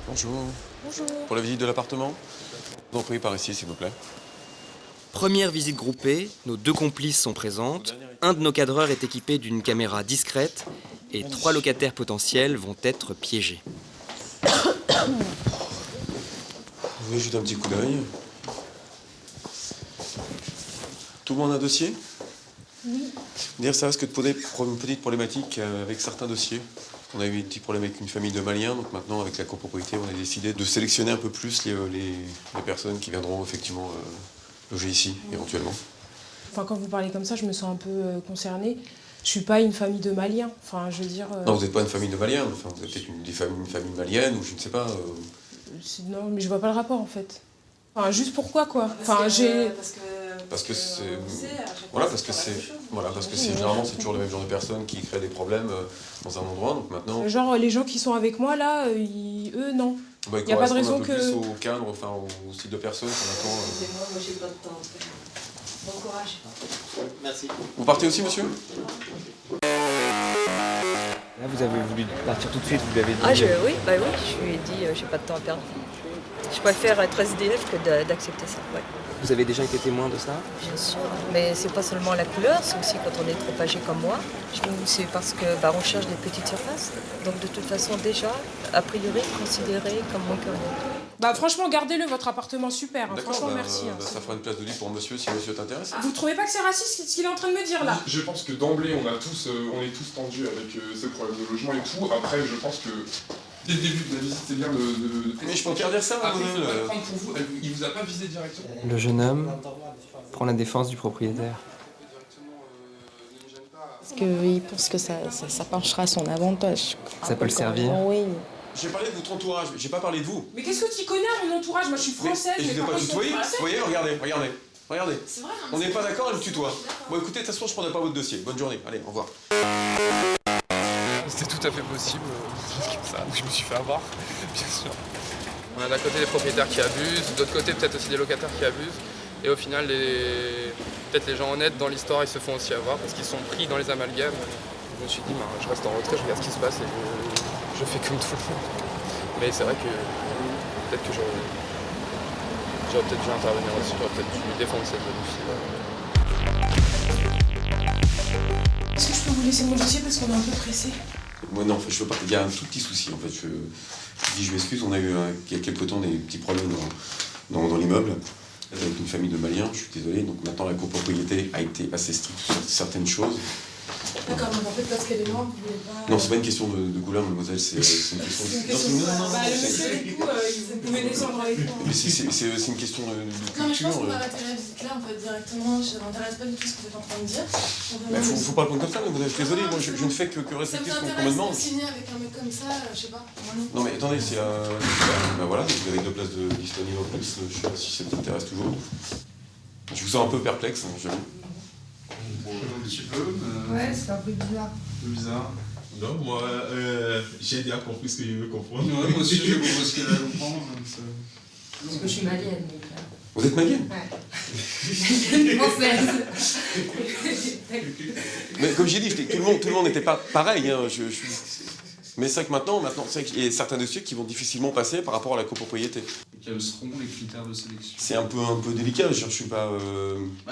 Bonjour. Bonjour. Pour la visite de l'appartement, vous en priez par ici, s'il vous plaît. Première visite groupée, nos deux complices sont présentes, un de nos cadreurs est équipé d'une caméra discrète et 3 locataires potentiels vont être piégés. Vous voulez jeter un petit coup d'œil? Tout le monde a un dossier? Oui. Dire ça risque de poser une petite problématique avec certains dossiers. On a eu des petits problèmes avec une famille de Maliens, donc maintenant avec la copropriété, on a décidé de sélectionner un peu plus les personnes qui viendront effectivement loger ici, éventuellement. Enfin, quand vous parlez comme ça, je me sens un peu concernée. Je suis pas une famille de Maliens. Enfin, je veux dire. Non, vous n'êtes pas une famille de Maliens, enfin, vous êtes peut-être une famille malienne ou je ne sais pas. Non, mais je vois pas le rapport en fait. Enfin, juste pourquoi quoi. Enfin, j'ai. Parce que c'est. Voilà, parce que c'est. Voilà, parce que c'est généralement c'est toujours le même genre de personnes qui créent des problèmes dans un endroit, donc maintenant. Genre les gens qui sont avec moi là, eux non. Bah, Il y a pas de raison un peu que. plus au cadre, enfin au style de personnes qu'on attend. Moi j'ai pas de temps. Bon courage. Merci. Vous partez aussi, monsieur? Là, vous avez voulu partir tout de suite, vous lui avez dit... Oui, je lui ai dit j'ai pas de temps à perdre. Je préfère être SDF que d'accepter ça. Ouais. Vous avez déjà été témoin de ça? Bien sûr. Mais c'est pas seulement la couleur, c'est aussi quand on est trop âgé comme moi. C'est parce que on cherche des petites surfaces. Donc de toute façon déjà, a priori, considéré comme moins que rien. Bah franchement, gardez-le, votre appartement super. Hein. D'accord, Franchement, merci. Ça fera une place de lit pour monsieur si monsieur t'intéresse. Vous trouvez pas que c'est raciste ce qu'il est en train de me dire là? Je pense que d'emblée, on est tous tendus avec ces problèmes de logement et tout. Après, je pense que dès le début de la visite, c'est bien de... Mais je peux faire dire ça, Après, il faudrait prendre pour vous. Il vous a pas visé directement? Le jeune homme prend la défense du propriétaire. Parce qu'il pense que ça penchera à son avantage. Ça peut le servir. Oui. J'ai parlé de votre entourage, j'ai pas parlé de vous. Mais qu'est-ce que tu connais à mon entourage? Moi je suis française. Et je vous ai mes pas parents sont tutoyé. français. Vous voyez, regardez. C'est vrai, hein, On n'est pas d'accord, elle me tutoie. Bon écoutez, de toute façon, je prendrai pas votre dossier. Bonne journée, allez, au revoir. C'était tout à fait possible, comme ça, donc je me suis fait avoir, bien sûr. On a d'un côté des propriétaires qui abusent, de l'autre côté peut-être aussi des locataires qui abusent, et au final, peut-être les gens honnêtes dans l'histoire, ils se font aussi avoir parce qu'ils sont pris dans les amalgames. Je me suis dit, je reste en retrait, je regarde ce qui se passe et je fais comme tout le monde. Mais c'est vrai que peut-être que j'aurais peut-être dû intervenir aussi, j'aurais peut-être dû défendre cette jeune fille. Est-ce que je peux vous laisser mon dossier parce qu'on est un peu pressé? Moi non, en fait, je veux pas. Il y a un tout petit souci en fait. Je m'excuse, on a eu il y a quelques temps des petits problèmes dans l'immeuble avec une famille de Maliens, je suis désolé. Donc maintenant la copropriété a été assez stricte sur certaines choses. D'accord, donc en fait parce qu'elle est noire, vous voulez pas... Non, c'est pas une question de couleur, mademoiselle, c'est une question de... Bah le monsieur du coup, vous pouvez descendre avec moi. Mais c'est une question de culture. Non mais je pense qu'on va arrêter la visite là, en fait, directement, ça m'intéresse pas du tout ce que vous êtes en train de dire. Mais faut pas le prendre comme ça, mademoiselle, je suis désolé, moi je ne fais que Ça respecter vous ce qu'on me intéresse demande. de signer avec un mec comme ça, je sais pas, moi non. Non mais attendez, c'est ben voilà, vous avez 2 places disponibles en plus, je sais pas si ça vous intéresse toujours. Je vous sens un peu perplexe, hein, j'avoue. Un petit peu, Ouais, c'est un peu bizarre. bizarre. Non, moi, j'ai déjà compris ce que je veux comprendre. Ouais, moi aussi, je vois ce qu'elle a à comprendre. Parce que je suis malienne, mais... Vous êtes malienne? Ouais. Française. Mais comme j'ai dit, tout le monde n'était pas pareil. Hein, Mais c'est vrai que maintenant c'est vrai qu'il y a certains dossiers qui vont difficilement passer par rapport à la copropriété. Quels seront les critères de sélection? C'est un peu délicat, je suis pas...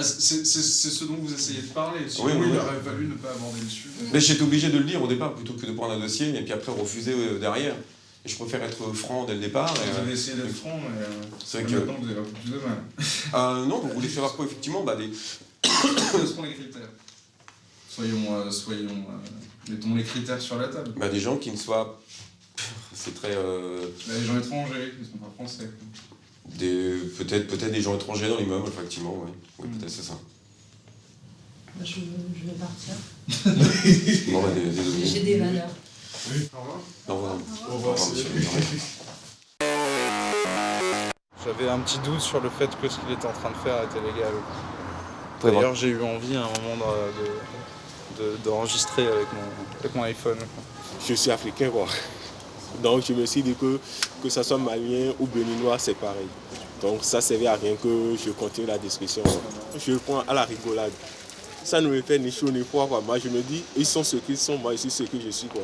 C'est ce dont vous essayez de parler. Sinon, Oui. il aurait fallu ne pas aborder le sujet. Mais j'étais obligé de le dire au départ, plutôt que de prendre un dossier et puis après refuser derrière. Et je préfère être franc dès le départ. Vous avez essayé d'être franc, mais c'est vrai que... maintenant vous avez un peu plus de mal. non, vous voulez savoir quoi, effectivement Quels seront les critères? Mettons les critères sur la table. des gens qui ne soient... C'est très... Les gens étrangers, ils sont pas français. Peut-être des gens étrangers dans l'immeuble, effectivement, oui. Oui, peut-être c'est ça. Je vais partir. Non, désolé. J'ai des valeurs. Oui, au revoir. Au revoir. Au revoir, monsieur. J'avais un petit doute sur le fait que ce qu'il était en train de faire était légal. D'ailleurs, j'ai eu envie à un moment d'enregistrer avec mon iPhone. Je suis africain, quoi. Donc je me suis dit que ça soit malien ou béninois, c'est pareil. Donc ça servait à rien que je continue la discussion. Je le prends à la rigolade. Ça ne me fait ni chaud ni froid, quoi. Moi je me dis, ils sont ce qu'ils sont, moi je suis ce que je suis, quoi.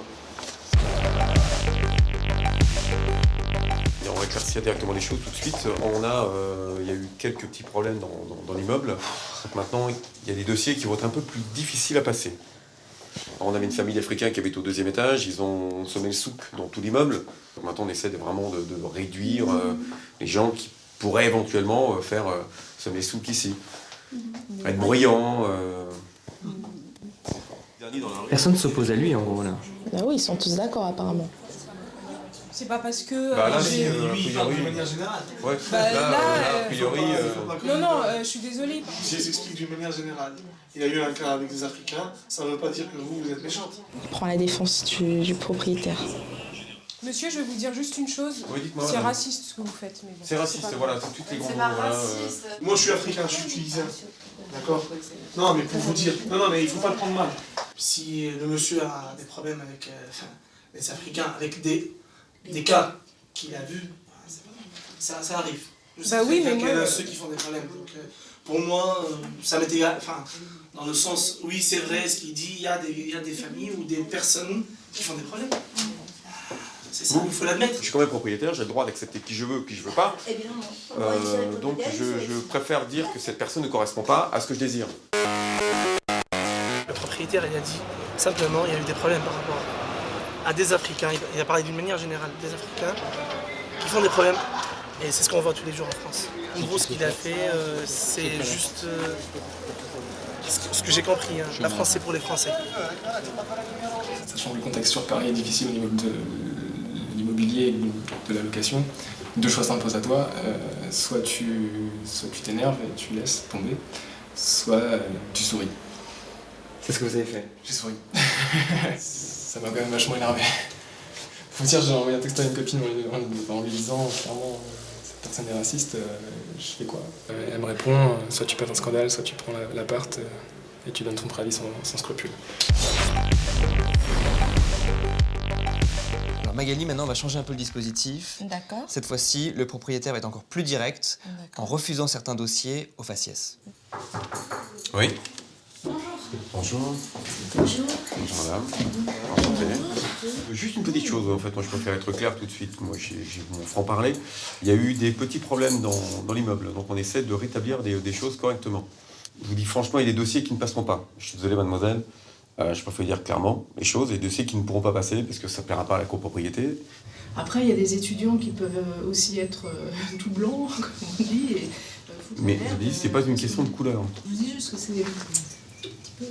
éclaircir directement les choses tout de suite. Il y a eu quelques petits problèmes dans l'immeuble. Donc maintenant, il y a des dossiers qui vont être un peu plus difficiles à passer. Alors, on avait une famille d'Africains qui habite au 2e étage, ils ont semé le souk dans tout l'immeuble. Donc maintenant, on essaie vraiment de réduire les gens qui pourraient éventuellement faire semer le souk ici. Être bruyant. Personne ne s'oppose à lui en gros là. Bah oui, ils sont tous d'accord apparemment. C'est pas parce que. Bah là, j'ai- lui, il parle de manière générale. Ouais, Bah, là, a priori. Non, je suis désolée. Je explique d'une manière générale. Il y a eu un cas avec des Africains, ça ne veut pas dire que vous êtes méchante. Prends la défense du propriétaire. Monsieur, je vais vous dire juste une chose. Oui, dites-moi, C'est madame. raciste ce que vous faites. Mais bon, C'est raciste, pas voilà, grave. c'est toutes les grands C'est mots. pas Voilà, raciste. Moi je suis africain, je suis tunisien. D'accord? Non, mais pour vous dire. Non, mais il faut pas le prendre mal. Si le monsieur a des problèmes avec les Africains, avec des cas qu'il a vus, ça arrive. Je sais Bah oui, très bien mais qu'il y en moi, a ceux qui font des problèmes. Donc, pour moi, ça m'est égal. Enfin, dans le sens, oui, c'est vrai ce qu'il dit, il y a des familles ou des personnes qui font des problèmes. C'est ça, il faut l'admettre. Je suis quand même propriétaire, j'ai le droit d'accepter qui je veux ou qui je veux pas. Donc je préfère dire que cette personne ne correspond pas à ce que je désire. Le propriétaire, il a dit simplement, il y a eu des problèmes par rapport à des Africains. Il a parlé d'une manière générale des Africains qui font des problèmes. Et c'est ce qu'on voit tous les jours en France. En gros, ce qu'il a fait, c'est juste ce que j'ai compris. Hein. La France, c'est pour les Français. Sachant que le contexte sur Paris est difficile au niveau de l'immobilier et de la location, deux choix s'imposent à toi. Soit tu t'énerves et tu laisses tomber, soit tu souris. C'est ce que vous avez fait. J'ai souri. Ça m'a quand même vachement énervé. Faut dire, j'ai envoyé un texte à une copine en lui disant clairement cette personne est raciste, je fais quoi? Elle me répond, soit tu pètes un scandale, soit tu prends l'appart et tu donnes ton préavis sans scrupule. Alors Magali maintenant va changer un peu le dispositif. D'accord. Cette fois-ci, le propriétaire va être encore plus direct en refusant certains dossiers au faciès. Oui. Bonjour. Bonjour. Bonjour madame. Enchanté. Juste une petite chose, en fait, moi je préfère être clair tout de suite. Moi j'ai mon franc-parler. Il y a eu des petits problèmes dans l'immeuble, donc on essaie de rétablir des choses correctement. Je vous dis franchement, il y a des dossiers qui ne passeront pas. Je suis désolé mademoiselle, je préfère dire clairement les choses, et des dossiers qui ne pourront pas passer parce que ça ne plaira pas à la copropriété. Après, il y a des étudiants qui peuvent aussi être tout blancs, comme on dit. Et, Mais je dis, c'est pas une question de couleur. Je dis juste que c'est un petit peu...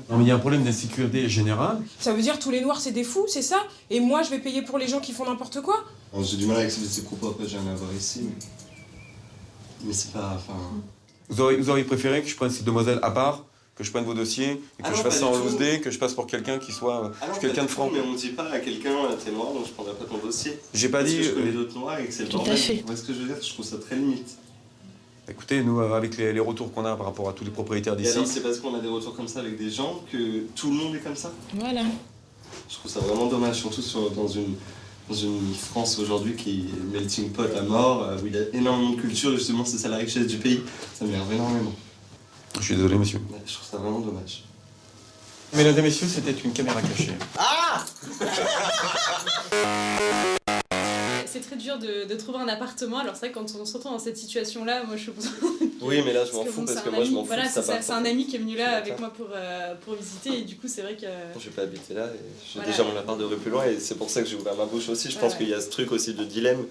Non mais il y a un problème d'insécurité générale. Ça veut dire tous les noirs c'est des fous, c'est ça? Et moi je vais payer pour les gens qui font n'importe quoi? J'ai du mal à accepter ces propos, après j'ai rien à voir ici, mais c'est pas... Enfin... Vous auriez préféré que je prenne ces demoiselles à part, que je prenne vos dossiers, et que je fasse ça en loose day, que je passe pour quelqu'un qui soit quelqu'un de franc? Mais on ne dit pas à quelqu'un, t'es noir, donc je prendrai pas ton dossier. J'ai pas dit... Parce que je connais d'autres noirs et que c'est le bordel. Vous voyez ce que je veux dire? Je trouve ça très limite. Écoutez, nous, avec les retours qu'on a par rapport à tous les propriétaires Et d'ici... alors c'est parce qu'on a des retours comme ça avec des gens que tout le monde est comme ça? Voilà. Je trouve ça vraiment dommage, surtout dans une France aujourd'hui qui est melting pot à mort, où il y a énormément de culture, et justement c'est ça la richesse du pays. Ça m'énerve énormément. Je suis désolé, monsieur. Je trouve ça vraiment dommage. Mesdames et messieurs, c'était une caméra cachée. Ah! C'est très dur de trouver un appartement, alors c'est vrai que quand on se retrouve dans cette situation-là, moi je suis... Oui, mais là je m'en fous parce que moi je m'en fous. Voilà, c'est un ami qui est venu là avec moi pour visiter et du coup c'est vrai que... Je vais pas habiter là et j'ai Voilà. déjà mon appart de rue plus loin et c'est pour ça que j'ai ouvert ma bouche aussi. Je pense qu'il y a ce truc aussi de dilemme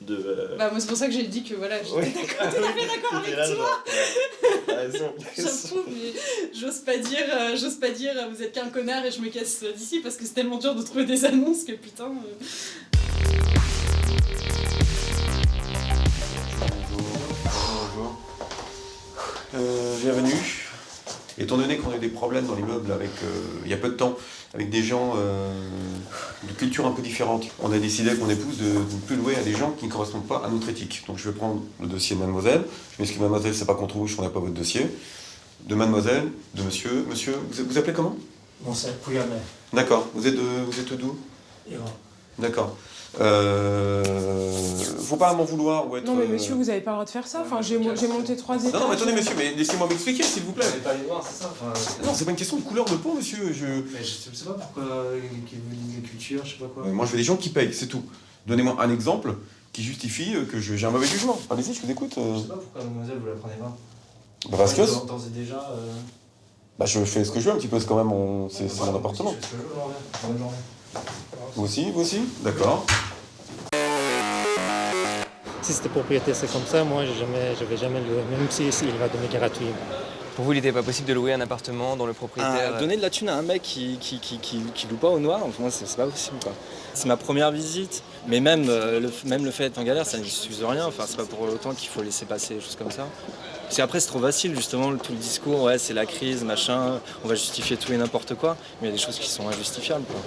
de... Bah moi c'est pour ça que j'ai dit que voilà, j'étais tout à fait d'accord avec toi. T'as raison. J'approuve, mais j'ose pas dire vous êtes qu'un connard et je me casse d'ici parce que c'est tellement dur de trouver des annonces que putain... Bonjour. Bienvenue. Étant donné qu'on a eu des problèmes dans l'immeuble avec, il y a peu de temps, avec des gens de culture un peu différente, on a décidé avec mon épouse de ne plus louer à des gens qui ne correspondent pas à notre éthique. Donc je vais prendre le dossier de mademoiselle. Je m'excuse mademoiselle, c'est pas contre vous, je ne pas votre dossier. De mademoiselle, de monsieur. Monsieur, vous appelez comment? Bon, c'est Pouyanné. D'accord. Vous êtes d'où? Iran. D'accord. Faut pas m'en vouloir ou être... Non mais monsieur, vous avez pas le droit de faire ça. Enfin, j'ai monté 3 étages. Non, mais attendez monsieur, mais laissez-moi m'expliquer s'il vous plaît. Vous n'êtes pas les noirs, c'est ça enfin, Non, c'est pas une question de couleur de peau, monsieur. Mais je ne sais pas pourquoi les cultures, je sais pas quoi. Moi, je veux des gens qui payent, c'est tout. Donnez-moi un exemple qui justifie que j'ai un mauvais jugement. Allez-y, je vous écoute. Je sais pas pourquoi mademoiselle vous la prenez pas. Bah parce que... D'ores et déjà... Bah je fais ce que je veux un petit peu, c'est quand même mon appartement. Je fais ce que je veux, bonne journée. Vous aussi, d'accord. Si c'était propriétaire, c'est comme ça, moi je vais jamais louer, même s'il va donner gratuit. Pour vous, il n'était pas possible de louer un appartement dont le propriétaire... Donner de la thune à un mec qui loue pas au noir, moi c'est pas possible quoi. C'est ma première visite, mais même le fait d'être en galère, ça n'excuse rien, enfin c'est pas pour autant qu'il faut laisser passer des choses comme ça. Parce qu'après c'est trop facile justement, tout le discours, ouais c'est la crise, machin, on va justifier tout et n'importe quoi, mais il y a des choses qui sont injustifiables quoi.